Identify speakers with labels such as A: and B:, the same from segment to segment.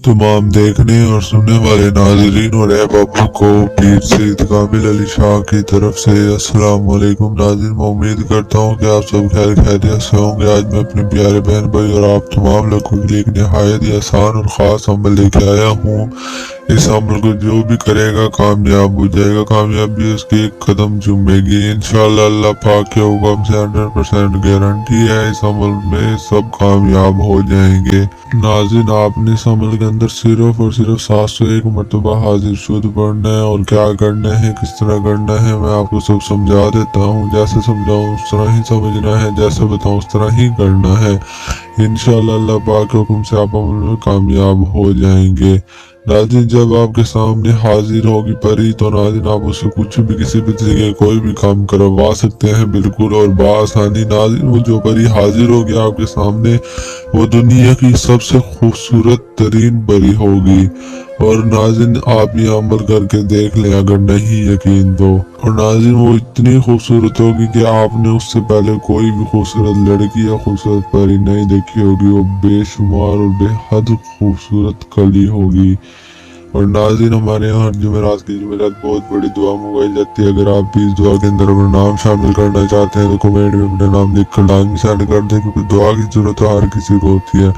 A: तमाम देखने और सुनने वाले नाजरीन और अहबाबों को पीर सईद कामिल अली शाह की तरफ से अस्सलाम वालेकुम नाज़रीन। मैं उम्मीद करता हूँ कि आप सब खैर खैरियत से होंगे। आज मैं अपने प्यारे बहन भाई और आप तमाम लोगों के लिए एक नहायत ही आसान और ख़ास अमल लेके आया हूँ। इस अमल को जो भी करेगा कामयाब हो जाएगा, कामयाबी उसकी एक कदम चूमेगी इंशाअल्लाह। अल्लाह पाक के हुक्म से 100% गारंटी है इस अमल में सब कामयाब हो जाएंगे। नाज़रीन, आपने इस अमल के अंदर सिर्फ और सिर्फ 701 मरतबा हाजिर शुद्ध पढ़ना है और क्या करना है, किस तरह करना है, मैं आपको सब समझा देता हूँ। जैसे समझाऊँ उस तरह ही समझना है, जैसे बताऊँ उस तरह ही करना है। इंशाअल्लाह अल्लाह पाक के हुक्म से आप अमल में कामयाब हो जाएंगे। नाज़रीन, जब आपके सामने हाजिर होगी परी तो नाज़रीन आप उससे कुछ भी किसी भी तरीके कोई भी काम करवा सकते हैं बिल्कुल और बआसानी। नाज़रीन, वो जो परी हाजिर होगी आपके सामने वो दुनिया की सबसे खूबसूरत तरीन परी होगी। और नाज़रीन आप ये अमल करके देख लें अगर नहीं यकीन तो। और नाज़रीन वो इतनी खूबसूरत होगी कि आपने उससे पहले कोई भी खूबसूरत लड़की या खूबसूरत परी नहीं देखी होगी। वो बेशुमार और बेहद खूबसूरत कली होगी। और नाज़रीन हमारे यहाँ हर जुमेरात की जुमेरात बहुत बड़ी दुआ मंगवाई जाती है। अगर आप भी इस दुआ के अंदर अपना नाम शामिल करना चाहते हैं तो कमेंट में अपना नाम लिख कर लाजमी सेंड कर दें, क्योंकि दुआ की जरूरत हर किसी को होती है।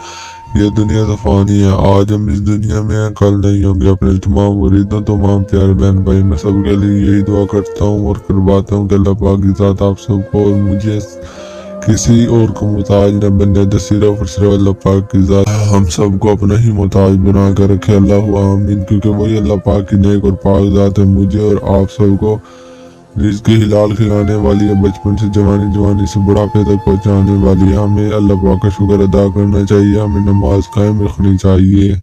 A: ये दुनिया तो फानी है, आज हम इस दुनिया में हैं कल नहीं होंगे। अपने तमाम मुरीदों तमाम प्यारे बहन भाई मैं सबके लिए यही दुआ करता हूँ और करवाता हूँ कि अल्लाह पाक की ज़ात आप सबको और मुझे किसी और को मुताज न बनने दे। सिर्फ और सिर्फ अल्लाह पाक की ज़ात हम सबको अपना ही मुताज बना कर रखे। अल्लाह आमीन, क्योंकि वही अल्लाह पाक की नेक और पाक ज़ात है मुझे और आप सबको रिज़्क़ हिलाल खिलाने वाली है, बचपन से जवानी, जवानी से बुढ़ापे तक पहुँचाने वाली है। हमें अल्लाह पाक का शुक्र अदा करना चाहिए, हमें नमाज कायम रखनी चाहिए।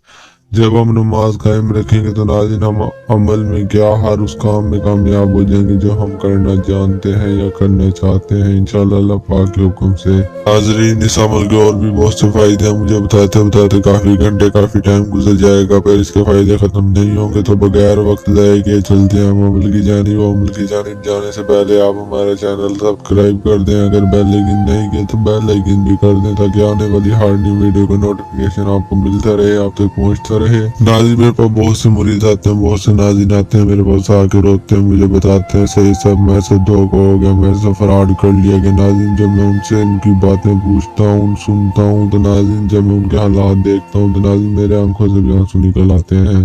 A: जब हम नमाज कायम रखेंगे तो नाज़रीन हम अमल में क्या हर उस काम में कामयाब हो जाएंगे जो हम करना जानते हैं या करना चाहते हैं इंशाअल्लाह अल्लाह पाक के हुक्म से। नाज़रीन इस अमल के और भी बहुत से फायदे हैं, मुझे बताते बताते काफ़ी घंटे काफ़ी टाइम गुजर जाएगा, पर इसके फायदे ख़त्म नहीं होंगे। तो बगैर वक्त ज़ाया किए चलते हैं हम अमल की जानिब। अमल की जानिब जाने से पहले आप हमारा चैनल सब्सक्राइब कर दें, अगर बेल आइकन नहीं किया तो बेल आइकन भी कर दें, ताकि आने वाली हर न्यू वीडियो का नोटिफिकेशन आपको मिलता रहे, आप तक पहुँचता रहे। नाज़रीन मेरे पास बहुत से मुरीद आते हैं, बहुत से नाज़रीन आते हैं मेरे पास आके रोते हैं, मुझे बताते हैं सही सब मैं से धोखा हो गया, मेरे से फ्रॉड कर लिया गया। नाज़रीन जब मैं उनसे इनकी बातें पूछता हूँ सुनता हूँ तो नाज़रीन जब मैं उनके हालात देखता हूँ तो नाज़रीन मेरे आंखों से भी आंसू निकल आते हैं।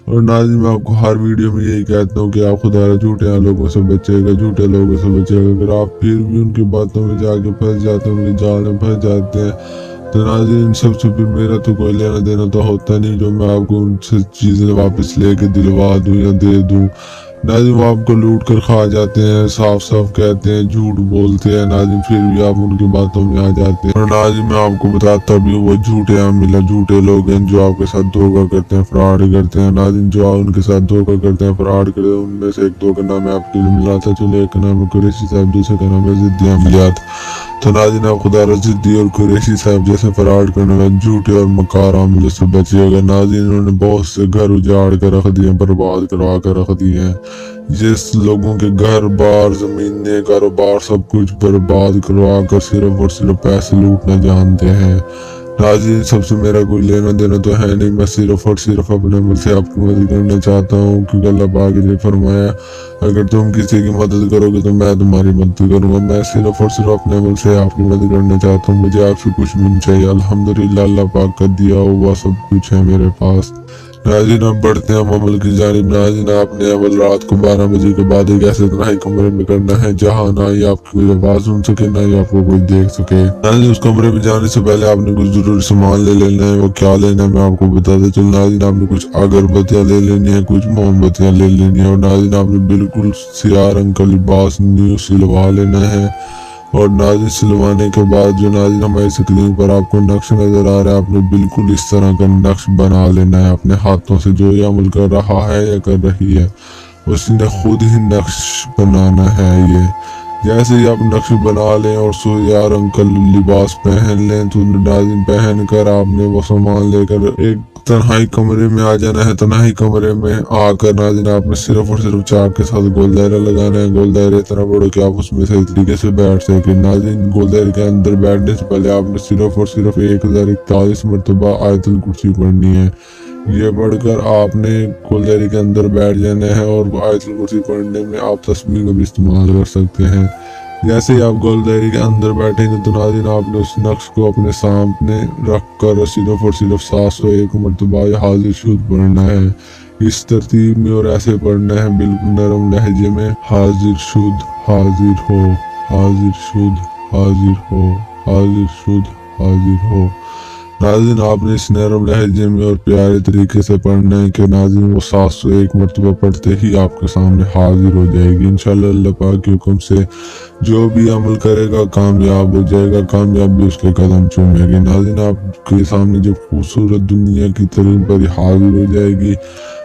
A: और नाज़रीन मैं आपको हर वीडियो में यही कहता हूँ कि आप खुदा झूठे लोगों से बचेगा, झूठे लोगों से बचेगा। अगर आप फिर भी उनकी बातों में जाके फंस जाते हैं, उनके जाल में फंस जाते हैं तो नाज़रीन सबसे फिर मेरा तो कोई लेना देना तो होता नहीं जो मैं आपको उनसे चीज़ें वापस लेके दिलवा दूँ या दे दूँ। नाज़रीन वो आपको लूट कर खा जाते हैं, साफ साफ कहते हैं, झूठ बोलते हैं नाज़रीन, फिर भी आप उनकी बातों में आ जाते हैं। और नाज़रीन मैं आपको बताता भी हूँ वो झूठे मिला झूठे लोग हैं जो आपके साथ धोखा करते हैं, फ्रॉड करते हैं। नाज़रीन जो उनके साथ धोखा करते हैं, फ्रॉड करते हैं, उनमें से एक दो का नाम है आपके लिए मिलाता चलो, एक का नाम है कुरैशी साहब, दूसरे का नाम है ज़िद्दी अमलियात। तो नाज़रीन आप खुदा ज़िद्दी और कुरैशी साहब जैसे फराड करने वाले झूठे और मकार आमिलों से बचिएगा। नाज़रीन उन्होंने बहुत से घर उजाड़ कर रख दिए, बर्बाद करवा कर रख दिए हैं। जिस लोगों के घर बार जमीनें कारोबार सब कुछ बर्बाद करवा कर सिर्फ और सिर्फ पैसे लूटना जानते हैं। नाज़रीन सबसे मेरा कोई लेना देना तो है नहीं, मैं सिर्फ और सिर्फ अपने अमल से आपकी मदद करना चाहता हूँ, क्योंकि अल्लाह पाक ने फरमाया अगर तुम किसी की मदद करोगे तो मैं तुम्हारी मदद करूँगा। मैं सिर्फ और सिर्फ अपने अमल से आपकी मदद करना चाहता हूँ, मुझे आपसे कुछ भी नहीं चाहिए। अल्हम्दुलिल्लाह अल्लाह पाक का दिया हुआ सब कुछ है मेरे पास। नाज़रीन अब बढ़ते हैं हम अमल की जानिब। नाज़रीन आपने अमल रात को 12 बजे के बाद एक ऐसे तन्हाई कमरे में करना है जहाँ ना ही आपकी कोई आवाज़ सुन सके ना ही आपको कोई देख सके। नाज़रीन उस कमरे में जाने से पहले आपने कुछ जरूरी सामान ले लेना है, वो क्या लेना है मैं आपको बताता चलूँ। नाज़रीन आपने कुछ अगरबत्तियाँ ले लेनी है, कुछ मोमबत्तियाँ ले लेनी है, और नाज़रीन आपने बिल्कुल सियाह रंग का लिबास न्यू सिलवा लेना है। और नाज़रीन सिलवाने के बाद जो नाज़रीन हमारी स्क्रीन पर आपको नक्श नजर आ रहा है, आपने बिल्कुल इस तरह का नक्श बना लेना है अपने हाथों से। जो ये अमल कर रहा है या कर रही है उसने खुद ही नक्श बनाना है। ये जैसे ही आप नक्श बना लें और सुइया रंग का लिबास पहन लें तो नाज़रीन पहन कर आपने वो सामान लेकर एक तन्हाई कमरे में आ जाना है। तन्हाई कमरे में आकर नाज़रीन आपने सिर्फ और सिर्फ चाक के साथ गोल दायरा लगाना है। गोल दायरे इतना बड़ा कि आप उसमें सही तरीके से बैठ सकें। नाज़रीन गोल दायरे के अंदर बैठने से पहले आपने सिर्फ और सिर्फ 1041 मरतबा आयतुल कुर्सी पढ़नी है। یہ پڑھ کر آپ نے گلدری کے اندر بیٹھ جانا ہے اور آیت الکرسی پڑھنے میں آپ تسبیح کا بھی استعمال کر سکتے ہیں۔ جیسے ہی آپ گلدری کے اندر بیٹھیں گے تو ناظرین آپ نے اس نقش کو اپنے سامنے رکھ کر صرف اور صرف 701 مرتبہ حاضر شد پڑھنا ہے، اس ترتیب میں اور ایسے پڑھنا ہے بالکل نرم لہجے میں، حاضر شد حاضر ہو، حاضر شد حاضر ہو، حاضر شد حاضر ہو۔ ناظرین آپ نے اس نرم لہجے میں اور پیارے طریقے سے پڑھنا ہے کہ ناظرین وہ 701 مرتبہ پڑھتے ہی آپ کے سامنے حاضر ہو جائے گی۔ انشاءاللہ اللہ پاک کے حکم سے جو بھی عمل کرے گا کامیاب ہو جائے گا، کامیاب بھی اس کے قدم چومے گی۔ ناظرین آپ کے سامنے جو خوبصورت دنیا کی ترین پری حاضر ہو جائے گی،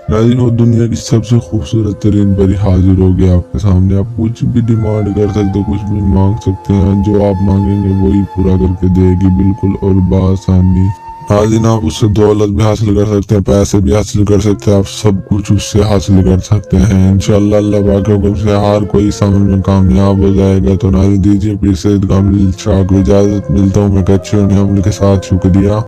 A: ناظرین وہ دنیا کی سب سے خوبصورت ترین پری حاضر ہوگی آپ کے سامنے۔ آپ کچھ بھی ڈیمانڈ کر سکتے، کچھ بھی مانگ سکتے ہیں، جو آپ مانگیں گے وہی پورا کر کے دے گی بالکل اور بآسانی۔ ناظرین آپ اس سے دولت بھی حاصل کر سکتے ہیں، پیسے بھی حاصل کر سکتے ہیں، آپ سب کچھ اس سے حاصل کر سکتے ہیں۔ انشاءاللہ اللہ پاک کے حکم سے ہر کوئی اس عمل میں کامیاب ہو جائے گا۔ تو ناظرین دیجیے پیر سید کامل شاہ کو اجازت، ملتا ہوں میں ایک اچھے عمل کے ساتھ۔ شکریہ۔